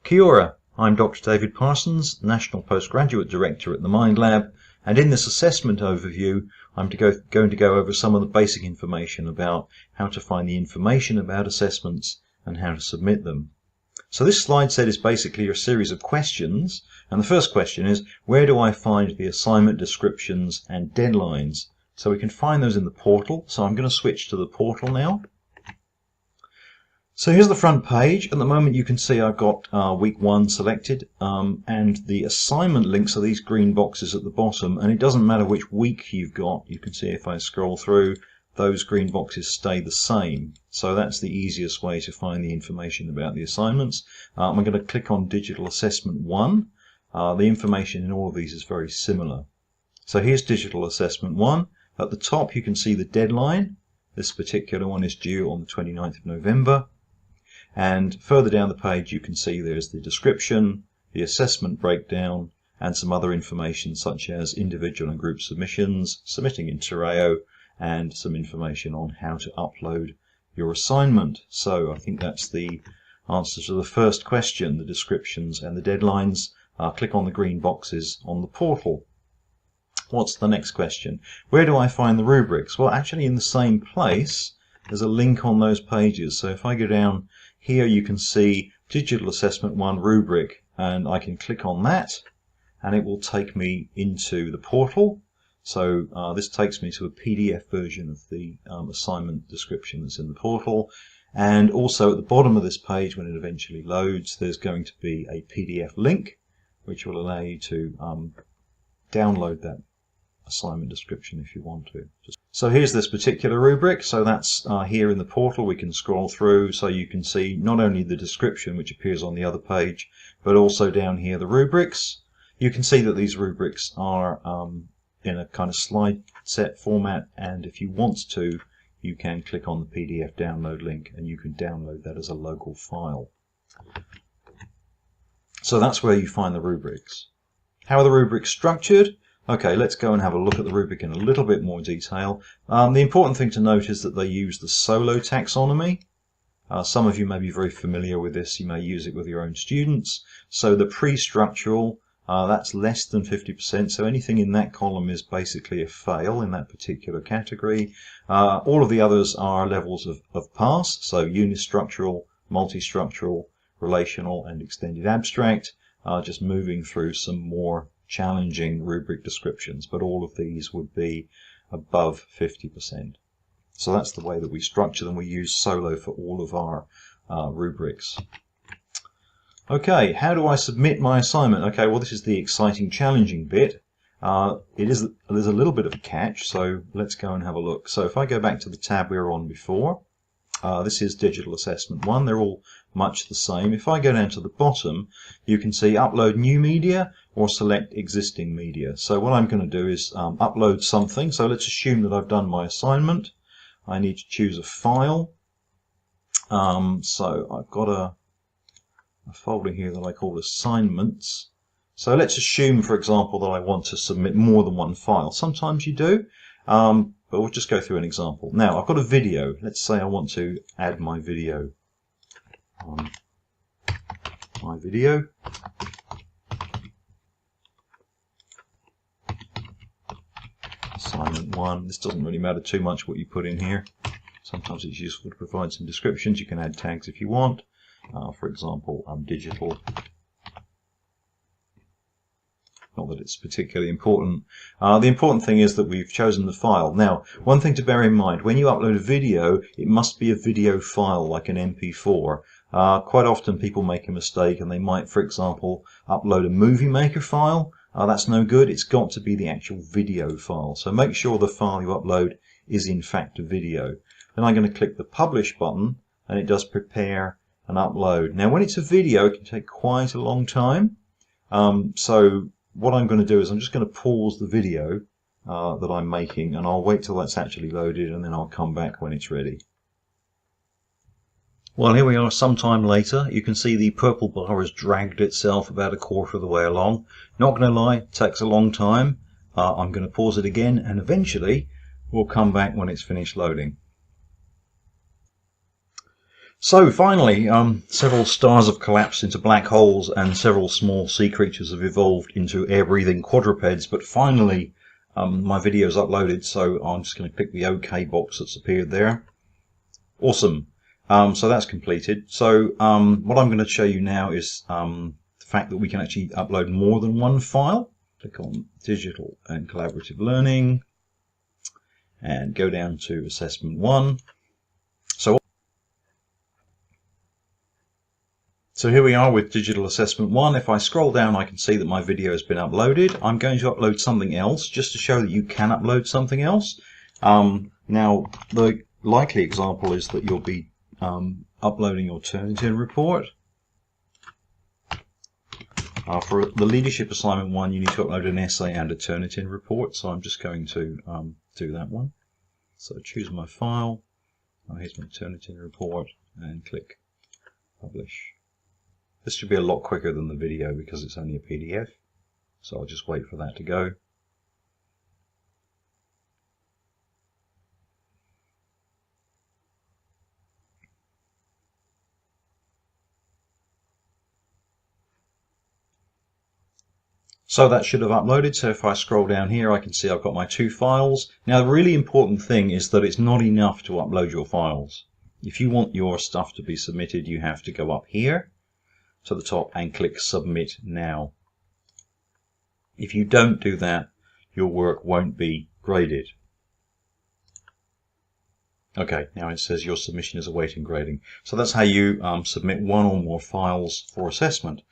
Kia ora, I'm Dr. David Parsons, National Postgraduate Director at the Mind Lab, and in this assessment overview I'm going to go over some of the basic information about how to find the information about assessments and how to submit them. So this slide set is basically a series of questions, and the first question is, where do I find the assignment descriptions and deadlines? So we can find those in the portal, so I'm going to switch to the portal now. So here's the front page. At the moment you can see I've got week 1 selected, and the assignment links are these green boxes at the bottom, and it doesn't matter which week you've got. You can see if I scroll through, those green boxes stay the same. So that's the easiest way to find the information about the assignments. I'm going to click on Digital Assessment 1. The information in all of these is very similar. So here's Digital Assessment 1. At the top you can see the deadline. This particular one is due on the 29th of November. And further down the page you can see there's the description, the assessment breakdown, and some other information such as individual and group submissions, submitting in Te Reo, and some information on how to upload your assignment. So I think that's the answer to the first question, the descriptions and the deadlines. Click on the green boxes on the portal. What's the next question? Where do I find the rubrics? Well, actually in the same place. There's a link on those pages. So if I go down here, you can see Digital Assessment 1 rubric, and I can click on that and it will take me into the portal. So this takes me to a PDF version of the assignment description that's in the portal. And also at the bottom of this page, when it eventually loads, there's going to be a PDF link which will allow you to download that assignment description if you want to. So here's this particular rubric. So that's here in the portal. We can scroll through so you can see not only the description which appears on the other page, but also down here the rubrics. You can see that these rubrics are in a kind of slide set format, and if you want to, you can click on the PDF download link and you can download that as a local file. So that's where you find the rubrics. How are the rubrics structured? Okay, let's go and have a look at the rubric in a little bit more detail. The important thing to note is that they use the solo taxonomy. Some of you may be very familiar with this. You may use it with your own students. So the pre-structural, that's less than 50%. So anything in that column is basically a fail in that particular category. All of the others are levels of pass. So unistructural, multi-structural, relational, and extended abstract. Just moving through some more challenging rubric descriptions, but all of these would be above 50%. So that's the way that we structure them. We use Solo for all of our rubrics. Okay, how do I submit my assignment? Okay, well, this is the exciting, challenging bit. There's a little bit of a catch, so let's go and have a look. So if I go back to the tab we were on before, this is Digital Assessment 1. They're all much the same. If I go down to the bottom, you can see upload new media or select existing media. So what I'm going to do is upload something. So let's assume that I've done my assignment. I need to choose a file. So I've got a folder here that I call assignments. So let's assume, for example, that I want to submit more than one file. Sometimes you do. But we'll just go through an example. Now, I've got a video. Let's say I want to add my video. My video. Assignment 1. This doesn't really matter too much what you put in here. Sometimes it's useful to provide some descriptions. You can add tags if you want. For example, digital. Not that it's particularly important. The important thing is that we've chosen the file. Now, one thing to bear in mind, when you upload a video, it must be a video file like an MP4. Quite often people make a mistake and they might, for example, upload a Movie Maker file. That's no good. It's got to be the actual video file. So make sure the file you upload is in fact a video. Then I'm going to click the Publish button and it does prepare and upload. Now, when it's a video, it can take quite a long time. So what I'm going to do is I'm just going to pause the video that I'm making, and I'll wait till that's actually loaded, and then I'll come back when it's ready. Well, here we are some time later. You can see the purple bar has dragged itself about a quarter of the way along. Not going to lie, it takes a long time. I'm going to pause it again, and eventually we'll come back when it's finished loading. So finally, several stars have collapsed into black holes and several small sea creatures have evolved into air-breathing quadrupeds, but finally my video is uploaded, so I'm just going to click the OK box that's appeared there. Awesome. So that's completed. So what I'm going to show you now is the fact that we can actually upload more than one file. Click on Digital and Collaborative Learning and go down to Assessment 1. So here we are with Digital Assessment 1. If I scroll down, I can see that my video has been uploaded. I'm going to upload something else just to show that you can upload something else. Now, the likely example is that you'll be uploading your Turnitin report. For the Leadership Assignment 1, you need to upload an essay and a Turnitin report, so I'm just going to do that one. So choose my file. Here's my Turnitin report and click Publish. This should be a lot quicker than the video because it's only a PDF, so I'll just wait for that to go. So that should have uploaded. So if I scroll down here, I can see I've got my 2 files. Now the really important thing is that it's not enough to upload your files. If you want your stuff to be submitted, you have to go up here to the top and click Submit Now. If you don't do that, your work won't be graded. Okay, now it says your submission is awaiting grading. So that's how you submit one or more files for assessment.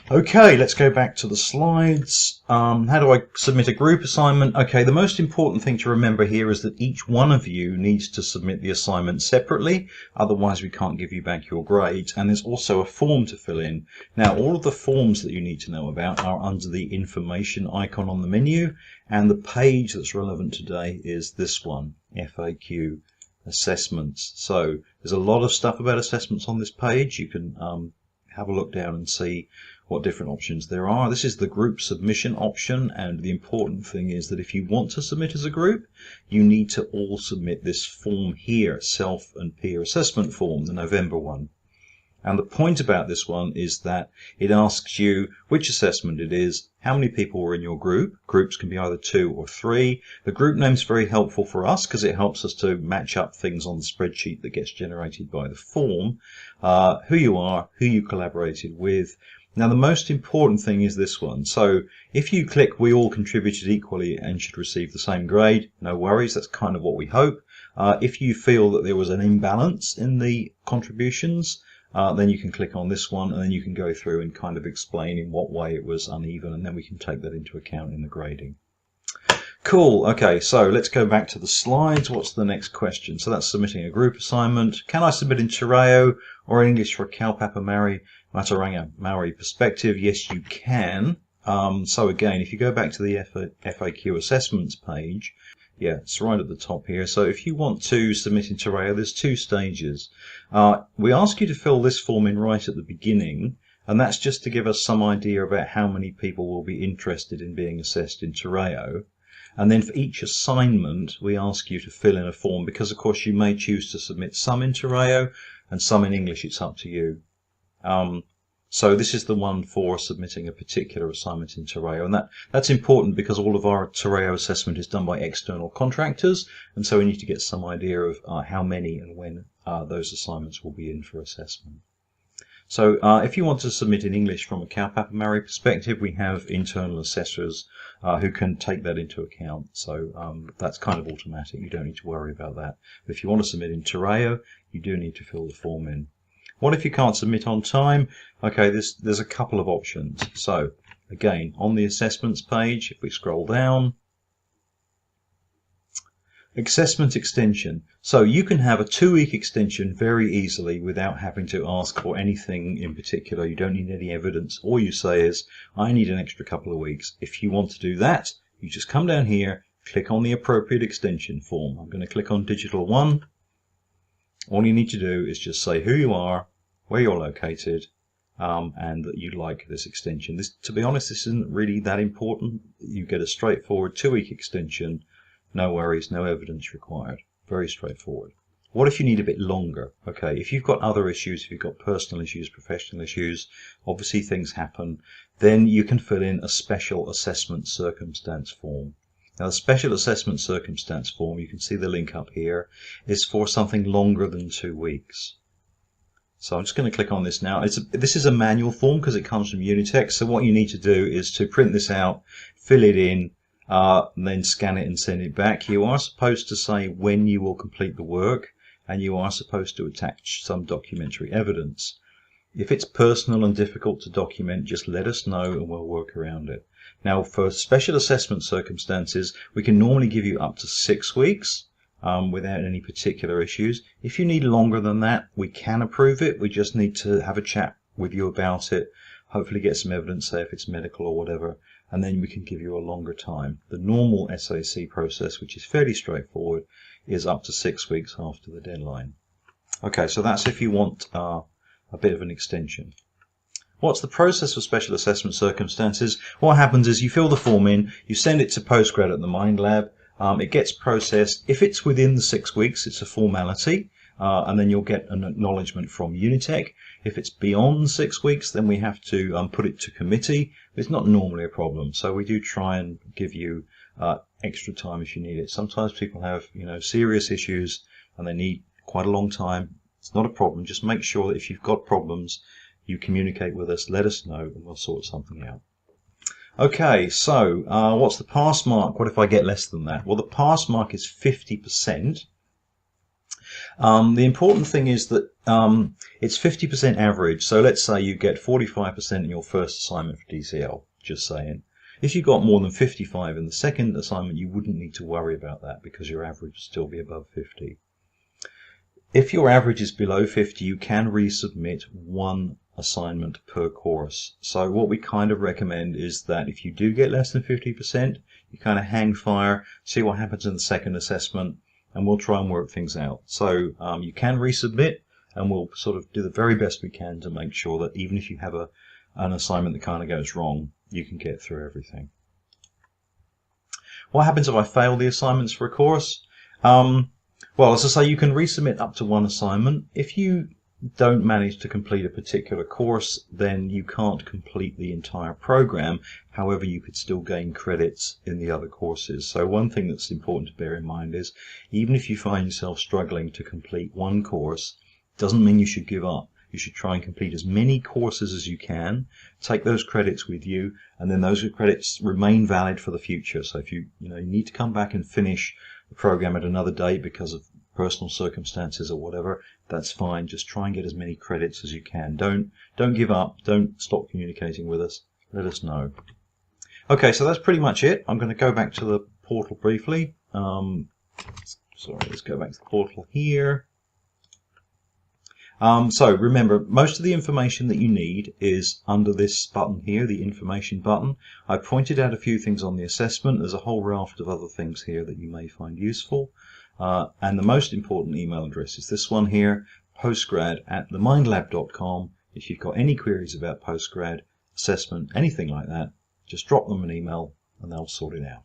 Okay, let's go back to the slides. How do I submit a group assignment? Okay, the most important thing to remember here is that each one of you needs to submit the assignment separately, otherwise we can't give you back your grades. And there's also a form to fill in. Now, all of the forms that you need to know about are under the information icon on the menu, and the page that's relevant today is this one, FAQ Assessments. So there's a lot of stuff about assessments on this page. You can have a look down and see what different options there are. This is the group submission option, and the important thing is that if you want to submit as a group, you need to all submit this form here, self and peer assessment form, the November one. And the point about this one is that it asks you which assessment it is, how many people were in your group. Groups can be either 2 or 3. The group name is very helpful for us because it helps us to match up things on the spreadsheet that gets generated by the form, who you are, who you collaborated with. Now the most important thing is this one. So if you click we all contributed equally and should receive the same grade, no worries, that's kind of what we hope. If you feel that there was an imbalance in the contributions, then you can click on this one and then you can go through and kind of explain in what way it was uneven, and then we can take that into account in the grading. Cool. Okay, so let's go back to the slides. What's the next question? So that's submitting a group assignment. Can I submit in Te Reo or English for a Kaupapa Mataranga Maori perspective? Yes, you can. So again, if you go back to the FAQ assessments page, yeah, it's right at the top here. So if you want to submit in Te Reo, there's 2 stages. We ask you to fill this form in right at the beginning, and that's just to give us some idea about how many people will be interested in being assessed in Te Reo. And then for each assignment, we ask you to fill in a form because, of course, you may choose to submit some in Te Reo and some in English. It's up to you. So this is the one for submitting a particular assignment in Te Reo, and that's important because all of our Te Reo assessment is done by external contractors, and so we need to get some idea of how many and when those assignments will be in for assessment. So if you want to submit in English from a Kaupapa Maori perspective, we have internal assessors who can take that into account. So that's kind of automatic. You don't need to worry about that. But if you want to submit in Te Reo, you do need to fill the form in. What if you can't submit on time? Okay, there's a couple of options. So again, on the assessments page, if we scroll down, assessment extension. So you can have a 2-week extension very easily without having to ask for anything in particular. You don't need any evidence. All you say is, I need an extra couple of weeks. If you want to do that, you just come down here, click on the appropriate extension form. I'm going to click on Digital 1. All you need to do is just say who you are, where you're located, and that you like this extension. To be honest, this isn't really that important. You get a straightforward 2-week extension. No worries, no evidence required. Very straightforward. What if you need a bit longer? Okay, if you've got other issues, if you've got personal issues, professional issues, obviously things happen, then you can fill in a special assessment circumstance form. Now, the special assessment circumstance form, you can see the link up here, is for something longer than 2 weeks. So I'm just going to click on this now. This is a manual form because it comes from Unitex. So what you need to do is to print this out, fill it in, and then scan it and send it back. You are supposed to say when you will complete the work, and you are supposed to attach some documentary evidence. If it's personal and difficult to document, just let us know and we'll work around it. Now, for special assessment circumstances, we can normally give you up to 6 weeks without any particular issues. If you need longer than that, we can approve it. We just need to have a chat with you about it, hopefully get some evidence, say if it's medical or whatever, and then we can give you a longer time. The normal SAC process, which is fairly straightforward, is up to 6 weeks after the deadline. Okay, so that's if you want a bit of an extension. What's the process for special assessment circumstances? What happens is you fill the form in, you send it to Postgrad at the Mind Lab, it gets processed. If it's within the 6 weeks, it's a formality, and then you'll get an acknowledgement from Unitec. If it's beyond 6 weeks, then we have to put it to committee. It's not normally a problem, so we do try and give you extra time if you need it. Sometimes people have, serious issues and they need quite a long time. It's not a problem. Just make sure that if you've got problems, you communicate with us, let us know, and we'll sort something out. Okay, so what's the pass mark? What if I get less than that? Well, the pass mark is 50%. The important thing is that it's 50% average. So let's say you get 45% in your first assignment for DCL, just saying. If you got more than 55 in the second assignment, you wouldn't need to worry about that because your average would still be above 50. If your average is below 50, you can resubmit one assignment per course. So what we kind of recommend is that if you do get less than 50%, you kind of hang fire, see what happens in the second assessment, and we'll try and work things out. So you can resubmit, and we'll sort of do the very best we can to make sure that even if you have an assignment that kind of goes wrong, you can get through everything. What happens if I fail the assignments for a course? Well, as I say, you can resubmit up to one assignment. If you don't manage to complete a particular course, then you can't complete the entire program. However, you could still gain credits in the other courses. So one thing that's important to bear in mind is even if you find yourself struggling to complete one course, doesn't mean you should give up. You should try and complete as many courses as you can, take those credits with you, and then those credits remain valid for the future. So if you need to come back and finish the program at another date because of personal circumstances or whatever, that's fine. Just try and get as many credits as you can. Don't give up. Don't stop communicating with us. Let us know. Okay, so that's pretty much it. I'm going to go back to the portal briefly. Sorry, let's go back to the portal here. So remember, most of the information that you need is under this button here, the information button. I pointed out a few things on the assessment. There's a whole raft of other things here that you may find useful. And the most important email address is this one here, postgrad@themindlab.com. If you've got any queries about postgrad, assessment, anything like that, just drop them an email and they'll sort it out.